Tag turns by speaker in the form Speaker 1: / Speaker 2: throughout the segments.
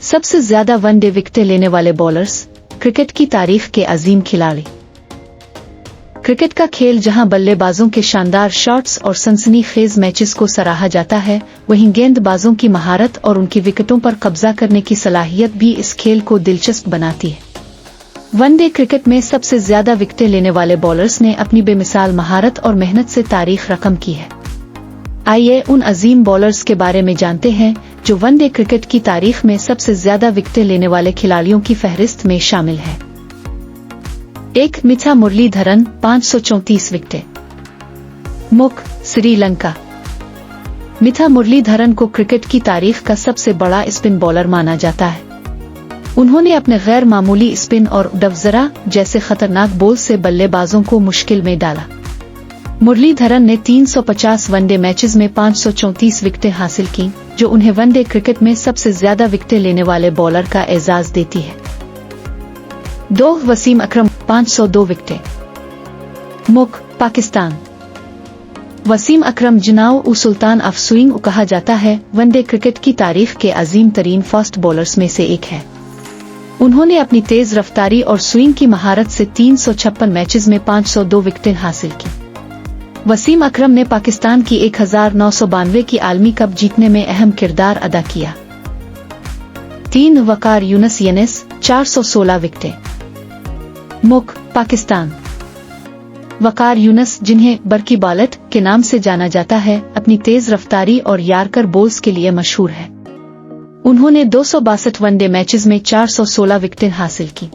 Speaker 1: सबसे ज्यादा वनडे विकेटें लेने वाले बॉलर्स, क्रिकेट की तारीख के अजीम खिलाड़ी। क्रिकेट का खेल जहां बल्लेबाजों के शानदार शॉट्स और सनसनीखेज मैचेस को सराहा जाता है, वहीं गेंदबाजों की महारत और उनकी विकेटों पर कब्जा करने की सलाहियत भी इस खेल को दिलचस्प बनाती है। वनडे क्रिकेट में सबसे ज्यादा विकेटें लेने वाले बॉलर्स ने अपनी बेमिसाल महारत और मेहनत से तारीख रकम की है। आइए उन अजीम बॉलर्स के बारे में जानते हैं जो वनडे क्रिकेट की तारीख में सबसे ज्यादा विकेटें लेने वाले खिलाड़ियों की फहरिस्त में शामिल है। 1. मिथा मुरलीधरन 534 विकेटें। मुख, श्रीलंका। मिथा मुरलीधरन को क्रिकेट की तारीख का सबसे बड़ा स्पिन बॉलर माना जाता है। उन्होंने अपने गैर मामूली स्पिन और डवजरा जैसे खतरनाक बॉल से बल्लेबाजों को मुश्किल में डाला। मुरलीधरन ने 350 वनडे मैचेस में 534 विकेटें हासिल की, जो उन्हें वनडे क्रिकेट में सबसे ज्यादा विकेटें लेने वाले बॉलर का एजाज देती है। 2. वसीम अकरम 502 विकेटें। मुख, पाकिस्तान। वसीम अकरम जिन्हें सुल्तान ऑफ स्विंग कहा जाता है, वनडे क्रिकेट की तारीख के अजीम तरीन फास्ट बॉलर्स में से एक है। उन्होंने अपनी तेज रफ्तारी और स्विंग की महारत से 356 मैचेस में 502 विकेटें हासिल की। वसीम अकरम ने पाकिस्तान की 1992 की आलमी कप जीतने में अहम किरदार अदा किया। 3. वकार यूनुस 416 विकेटें। मुख, पाकिस्तान। वकार यूनुस, जिन्हें बरकी बॉलर के नाम से जाना जाता है, अपनी तेज रफ्तारी और यार्कर बॉल्स के लिए मशहूर है। उन्होंने 262 वनडे मैचेस में 416 विकेटें हासिल की।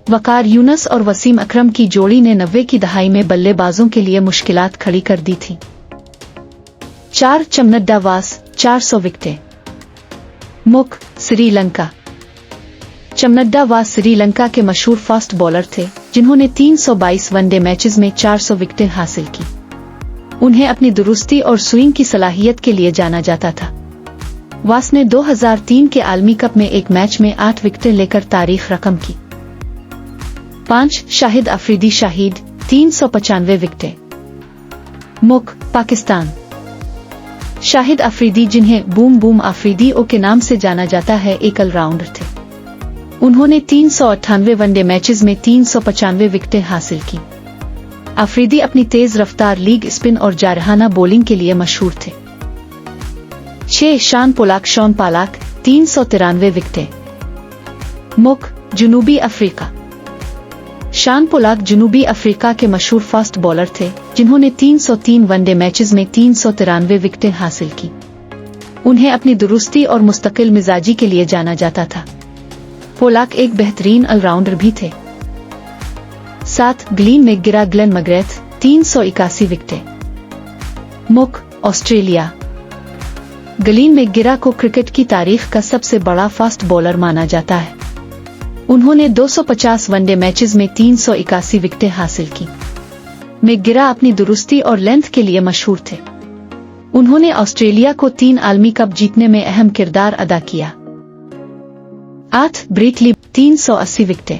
Speaker 1: वकार यूनुस और वसीम अकरम की जोड़ी ने 90 की दहाई में बल्लेबाजों के लिए मुश्किलात खड़ी कर दी थी। 4. चमनड्डा वास 400 विकेटें। मुख, श्रीलंका। चमनड्डा वास श्रीलंका के मशहूर फास्ट बॉलर थे, जिन्होंने 322 वनडे मैचेस में 400 विकेटें हासिल की। उन्हें अपनी दुरुस्ती और स्विंग की सलाहियत के लिए जाना जाता था। वास ने 2003 के आलमी कप में एक मैच में 8 विकेटें लेकर तारीख रकम की। 5. शाहिद अफरीदी शाहिद 395 विकेटें। मुख, पाकिस्तान। शाहिद अफरीदी, जिन्हें बूम बूम अफरीदी ओ के नाम से जाना जाता है, एक ऑलराउंडर थे। उन्होंने 398 वनडे मैचेस में 395 विकेटें हासिल की। अफरीदी अपनी तेज रफ्तार, लीग स्पिन और जारहाना बॉलिंग के लिए मशहूर थे। 6. Shawn Pollock 393 विकेटें। मुख, जनूबी अफ्रीका। शॉन पोलाक जनूबी अफ्रीका के मशहूर फास्ट बॉलर थे, जिन्होंने 303 वनडे मैचेस में 393 विकेटें हासिल की। उन्हें अपनी दुरुस्ती और मुस्तकिल मिजाजी के लिए जाना जाता था। पोलाक एक बेहतरीन ऑलराउंडर भी थे। 7. ग्लेन मैकग्रा 381 विकेटें। मुख, ऑस्ट्रेलिया। ग्लेन मैकग्रा को क्रिकेट की तारीख का सबसे बड़ा फास्ट बॉलर माना जाता है। उन्होंने 250 वनडे मैचेस में 381 विकेटें हासिल की। मैकग्रा अपनी दुरुस्ती और लेंथ के लिए मशहूर थे। उन्होंने ऑस्ट्रेलिया को 3 आलमी कप जीतने में अहम किरदार अदा किया। 8. ब्रेट ली 380 विकेटें।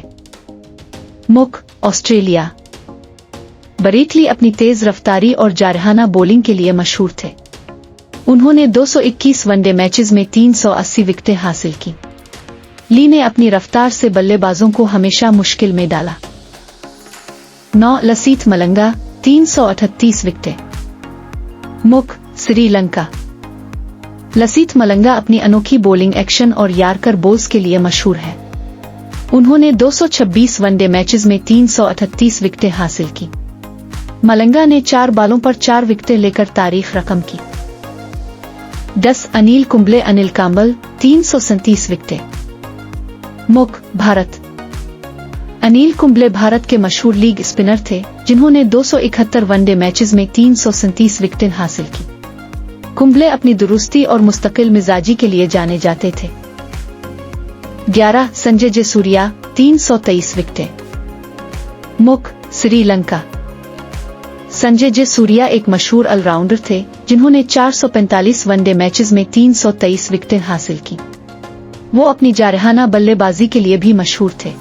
Speaker 1: मुख, ऑस्ट्रेलिया। ब्रेट ली अपनी तेज रफ्तारी और जारहाना बॉलिंग के लिए मशहूर थे। उन्होंने 221 वनडे मैचेस में 380 विकेटें हासिल की। ली ने अपनी रफ्तार से बल्लेबाजों को हमेशा मुश्किल में डाला। 9. लसीथ मलंगा 338 विकेटें। मुख, श्रीलंका। लसीथ मलंगा अपनी अनोखी बॉलिंग एक्शन और यार्कर बॉल्स के लिए मशहूर है। उन्होंने 226 वनडे मैचेस में 338 विकेटें हासिल की। मलंगा ने 4 बालों पर 4 विकेटें लेकर तारीख रकम की। 10. अनिल कांबल 337 विकेटें। मुख, भारत। अनिल कुंबले भारत के मशहूर लीग स्पिनर थे, जिन्होंने 271 वनडे मैचेस में 337 विकेटें हासिल की। कुंबले अपनी दुरुस्ती और मुस्तकिल मिजाजी के लिए जाने जाते थे। 11. संजय जयसूर्या 323 विकेटें। मुख, श्रीलंका। संजय जयसूर्या एक मशहूर ऑलराउंडर थे, जिन्होंने 445 वनडे मैचेस में 323 विकेटें हासिल की। वो अपनी जारहाना बल्लेबाजी के लिए भी मशहूर थे।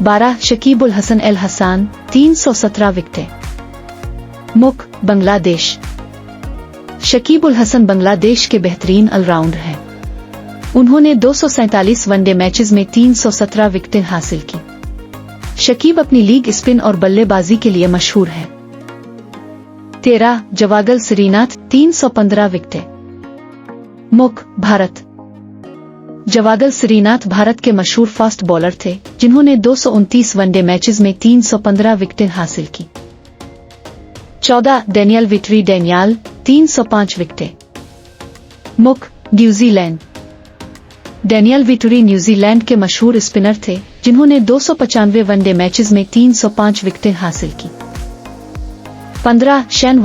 Speaker 1: 12. शकीब उल हसन एल हसान 317 विकेटें। मुख, बांग्लादेश। शकीब उल हसन बांग्लादेश के बेहतरीन ऑलराउंडर हैं। उन्होंने 247 वनडे मैचेस में 317 विकेटें हासिल की। शकीब अपनी लीग स्पिन और बल्लेबाजी के लिए मशहूर है। 13 जवागल श्रीनाथ 315 विकेटें। मुख भारत। जवागल श्रीनाथ भारत के मशहूर फास्ट बॉलर थे जिन्होंने 229 वनडे मैचेस में 315 विकेटें हासिल की। 14 डेनियल विटरी डेनियल 305 विकेटें। मुख न्यूजीलैंड। डेनियल विटरी न्यूजीलैंड के मशहूर स्पिनर थे जिन्होंने 295 वनडे मैचेस में 305 विकेटें हासिल की। 15 शेन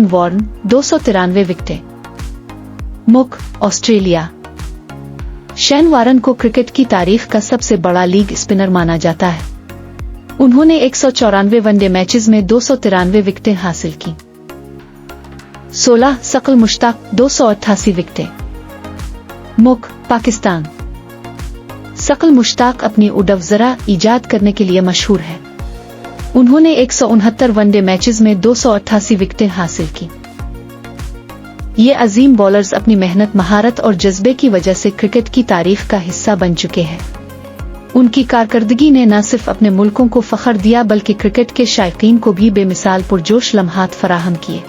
Speaker 1: वॉर्न 293 विकेटें। मुख ऑस्ट्रेलिया। शेन वॉर्न को क्रिकेट की तारीख का सबसे बड़ा लीग स्पिनर माना जाता है। उन्होंने 194 वनडे मैचेस में 293 विकेटें हासिल की। 16 सकल मुश्ताक 288 विकेटें। मुख पाकिस्तान। सकल मुश्ताक अपनी उड़वज़रा ईजाद करने के लिए मशहूर है। उन्होंने 169 वनडे मैचेस में 288 विकेटें हासिल की। ये अजीम बॉलर्स अपनी मेहनत, महारत और जज्बे की वजह से क्रिकेट की तारीख का हिस्सा बन चुके हैं। उनकी कारकर्दगी ने न सिर्फ अपने मुल्कों को फख्र दिया बल्कि क्रिकेट के शायकीन को भी बेमिसाल पुरजोश लम्हात फराहम किए।